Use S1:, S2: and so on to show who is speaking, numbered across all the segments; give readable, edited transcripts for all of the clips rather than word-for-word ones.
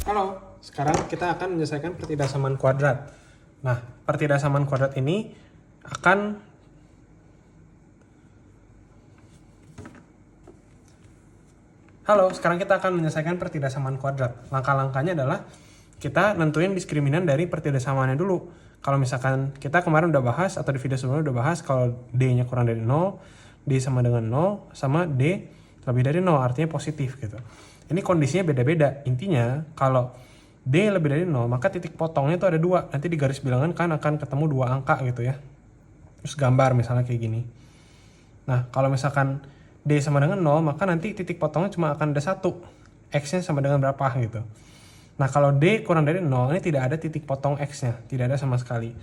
S1: Halo, sekarang kita akan menyelesaikan pertidaksamaan kuadrat. Nah, pertidaksamaan kuadrat ini akan sekarang kita akan menyelesaikan pertidaksamaan kuadrat. Langkah-langkahnya adalah kita nentuin diskriminan dari pertidaksamaannya dulu. Kalau misalkan kita kemarin udah bahas atau di video sebelumnya udah bahas kalau D-nya kurang dari 0, D sama dengan 0, sama D lebih dari 0, artinya positif gitu. Ini kondisinya beda-beda. Intinya kalau D lebih dari 0, maka titik potongnya itu ada 2. Nanti di garis bilangan kan akan ketemu 2 angka gitu ya. Terus gambar misalnya kayak gini. Nah, kalau misalkan D sama dengan 0, maka nanti titik potongnya cuma akan ada 1. X-nya sama dengan berapa gitu. Nah, kalau D kurang dari 0, ini tidak ada titik potong X-nya. Tidak ada sama sekali.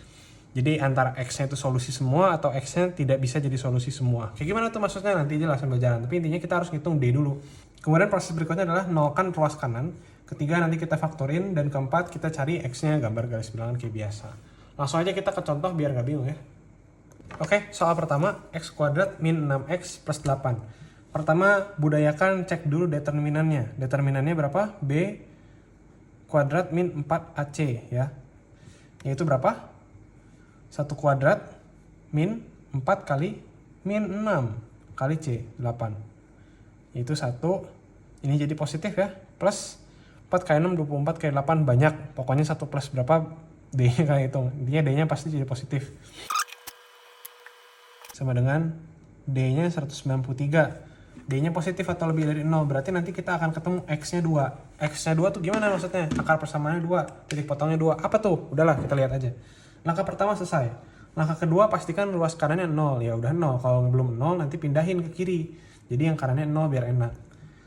S1: Jadi antara X-nya itu solusi semua atau X-nya tidak bisa jadi solusi semua. Kayak gimana tuh maksudnya nanti jelas sambil jalan. Tapi intinya kita harus ngitung D dulu. Kemudian proses berikutnya adalah nolkan ruas kanan. Ketiga nanti kita faktorin. Dan keempat kita cari X-nya gambar garis bilangan kayak biasa. Langsung aja kita ke contoh biar nggak bingung ya. Oke, soal pertama X kuadrat min 6X plus 8. Pertama budayakan cek dulu determinannya. Determinannya berapa? B kuadrat min 4AC ya. Yaitu berapa? 1 kuadrat min 4 kali min 6 kali C 8. Yaitu 1. Ini jadi positif ya. Plus 4 kali 6 24 kali 8 banyak. Pokoknya 1 plus berapa D-nya kali hitung. Intinya D-nya pasti jadi positif. Sama dengan D-nya 193. D-nya positif atau lebih dari 0. Berarti nanti kita akan ketemu X-nya 2. X-nya 2 tuh gimana maksudnya? Akar persamaannya 2. Titik potongnya 2. Apa tuh? Udahlah kita lihat aja. Langkah pertama selesai. Langkah kedua pastikan ruas kanannya 0. Ya udah 0. Kalau belum 0 nanti pindahin ke kiri. Jadi yang kanannya 0 biar enak.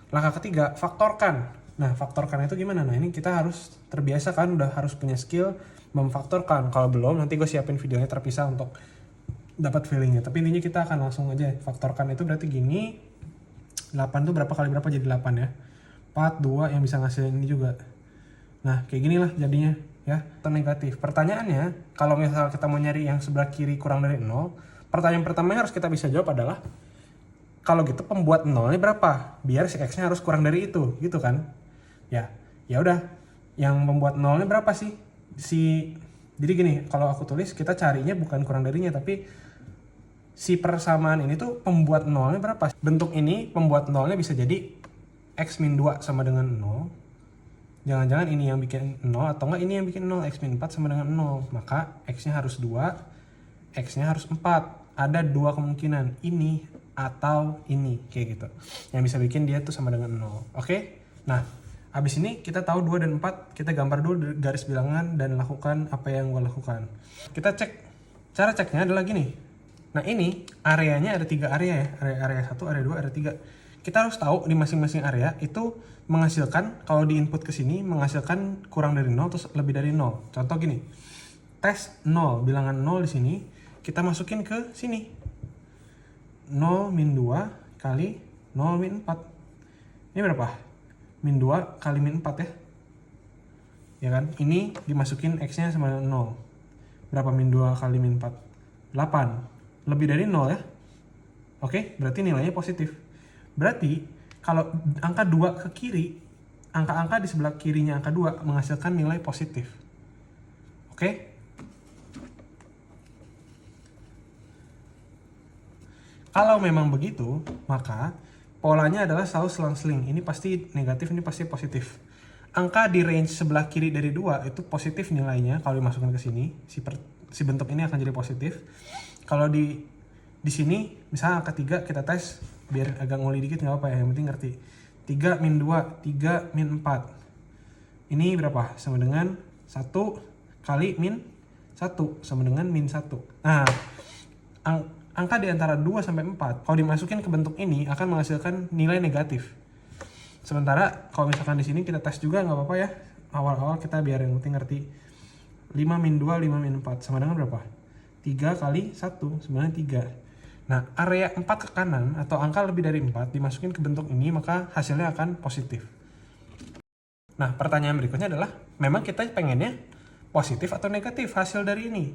S1: Langkah ketiga, faktorkan. Nah, faktorkan itu gimana? Nah, ini kita harus terbiasa kan, udah harus punya skill memfaktorkan. Kalau belum, nanti gue siapin videonya terpisah untuk dapat feelingnya. Tapi intinya kita akan langsung aja faktorkan. Itu berarti gini, 8 tuh berapa kali berapa jadi 8 ya. 4, 2 yang bisa ngasilin ini juga. Nah, kayak gini lah jadinya ya, atau negatif. Pertanyaannya, kalau misal kita mau nyari yang sebelah kiri kurang dari 0, pertanyaan pertama yang harus kita bisa jawab adalah, kalau gitu pembuat 0-nya berapa? Biar si X-nya harus kurang dari itu, gitu kan? Ya udah, yang membuat 0-nya berapa sih? Jadi gini, kalau aku tulis, kita carinya bukan kurang darinya, tapi si persamaan ini tuh pembuat 0-nya berapa? Bentuk ini pembuat 0-nya bisa jadi X min 2 sama dengan 0. Jangan-jangan ini yang bikin 0 atau enggak ini yang bikin 0. X min 4 sama dengan 0. Maka X-nya harus 2, X-nya harus 4. Ada 2 kemungkinan, ini atau ini, kayak gitu. Yang bisa bikin dia tuh sama dengan 0. Oke? Nah, abis ini kita tahu 2 dan 4, kita gambar dulu garis bilangan dan lakukan apa yang gue lakukan. Kita cek. Cara ceknya adalah gini. Nah, ini areanya ada 3 area ya. Area 1, area 2, area 3. Kita harus tahu di masing-masing area itu menghasilkan, kalau di input ke sini menghasilkan kurang dari 0 terus lebih dari 0. Contoh gini. Tes 0, bilangan 0 di sini kita masukin ke sini. 0 min 2 kali 0 min 4. Ini berapa? Min 2 kali min 4 ya. Ya kan? Ini dimasukin X-nya sama dengan 0. Berapa min 2 kali min 4? 8. Lebih dari 0 ya. Oke, berarti nilainya positif. Berarti kalau angka 2 ke kiri, angka-angka di sebelah kirinya angka 2 menghasilkan nilai positif. Oke? Kalau memang begitu, maka polanya adalah selalu selang-seling. Ini pasti negatif, ini pasti positif. Angka di range sebelah kiri dari 2 itu positif nilainya kalau dimasukkan ke sini. Si bentuk ini akan jadi positif. Kalau di sini, misalnya angka 3 kita tes, biar agak nguli dikit nggak apa ya, yang penting ngerti. 3 min 2, 3 min 4. Ini berapa? Sama dengan 1 kali min 1, sama dengan min 1. Nah, angka di antara 2 sampai 4, kalau dimasukin ke bentuk ini akan menghasilkan nilai negatif. Sementara kalau misalkan di sini kita tes juga nggak apa-apa ya. Awal-awal kita biar yang penting ngerti. 5 min 2, 5 min 4 sama dengan berapa? 3 kali 1, sebenarnya 3. Nah, area 4 ke kanan atau angka lebih dari 4 dimasukin ke bentuk ini, maka hasilnya akan positif. Nah, pertanyaan berikutnya adalah, memang kita pengennya positif atau negatif hasil dari ini?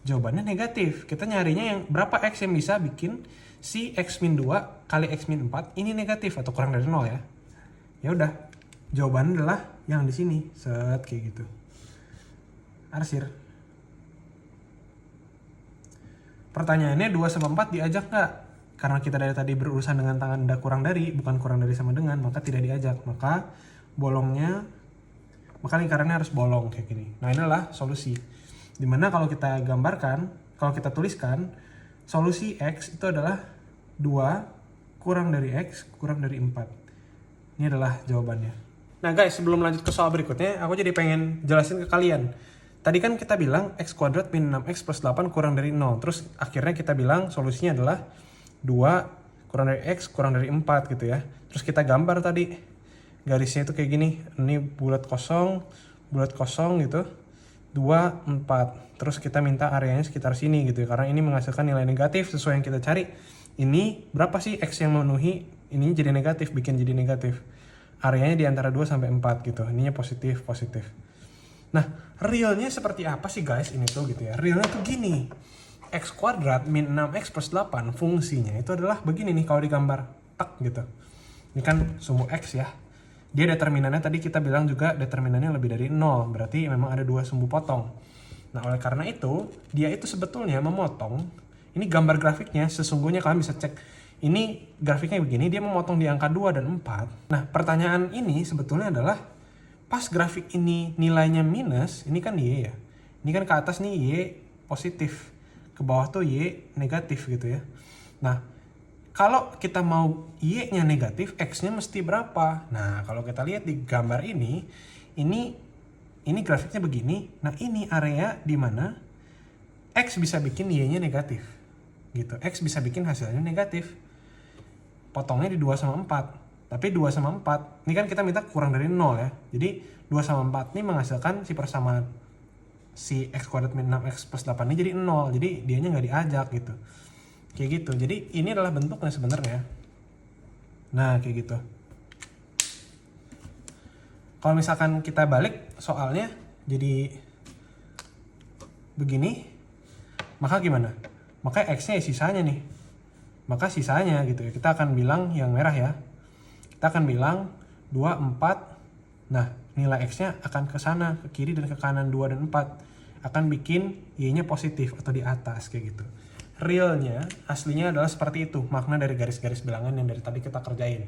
S1: Jawabannya negatif. Kita nyarinya yang berapa X yang bisa bikin si X min 2 kali X min 4 ini negatif atau kurang dari 0 ya. Ya udah, jawabannya adalah yang di sini. Set, kayak gitu. Arsir. Pertanyaannya 2 sama 4 diajak nggak? Karena kita dari tadi berurusan dengan tanda kurang dari, bukan kurang dari sama dengan, maka tidak diajak. Maka lingkarannya harus bolong kayak gini. Nah, inilah solusi. Dimana kalau kita gambarkan, kalau kita tuliskan, solusi X itu adalah 2 kurang dari X kurang dari 4. Ini adalah jawabannya. Nah guys, sebelum lanjut ke soal berikutnya, aku jadi pengen jelasin ke kalian. Tadi kan kita bilang X kuadrat min 6X plus 8 kurang dari 0. Terus akhirnya kita bilang solusinya adalah 2 kurang dari X kurang dari 4 gitu ya. Terus kita gambar tadi. Garisnya itu kayak gini. Ini bulat kosong gitu. 2, 4. Terus kita minta areanya sekitar sini gitu ya. Karena ini menghasilkan nilai negatif sesuai yang kita cari. Ini berapa sih X yang memenuhi? Ini jadi negatif, bikin jadi negatif. Areanya di antara 2 sampai 4 gitu. Ininya positif. Nah, realnya seperti apa sih guys ini tuh gitu ya. Realnya tuh gini. X kuadrat min 6X plus 8 fungsinya itu adalah begini nih kalau digambar. Tak gitu. Ini kan sumbu X ya. Dia determinannya tadi kita bilang juga determinannya lebih dari 0. Berarti memang ada 2 sumbu potong. Nah, oleh karena itu, dia itu sebetulnya memotong. Ini gambar grafiknya, sesungguhnya kalian bisa cek. Ini grafiknya begini, dia memotong di angka 2 dan 4. Nah, pertanyaan ini sebetulnya adalah, pas grafik ini nilainya minus, ini kan Y ya. Ini kan ke atas nih Y positif. Ke bawah tuh Y negatif gitu ya. Nah, kalau kita mau Y-nya negatif, X-nya mesti berapa? Nah, kalau kita lihat di gambar ini grafiknya begini. Nah, ini area di mana X bisa bikin Y-nya negatif. Gitu. X bisa bikin hasilnya negatif. Potongnya di 2 sama 4. Tapi 2 sama 4, ini kan kita minta kurang dari 0 ya. Jadi 2 sama 4 ini menghasilkan si persamaan si X kuadrat min 6X plus 8 ini jadi 0. Jadi dianya nggak diajak gitu. Kayak gitu. Jadi ini adalah bentuknya sebenarnya. Nah, kayak gitu. Kalau misalkan kita balik soalnya jadi begini, maka gimana? Maka X-nya ya sisanya nih. Maka sisanya gitu ya. Kita akan bilang yang merah ya. Kita akan bilang 2, 4. Nah, nilai X-nya akan ke sana, ke kiri dan ke kanan 2 dan 4. Akan bikin Y-nya positif atau di atas kayak gitu. Realnya, aslinya adalah seperti itu. Makna dari garis-garis bilangan yang dari tadi kita kerjain.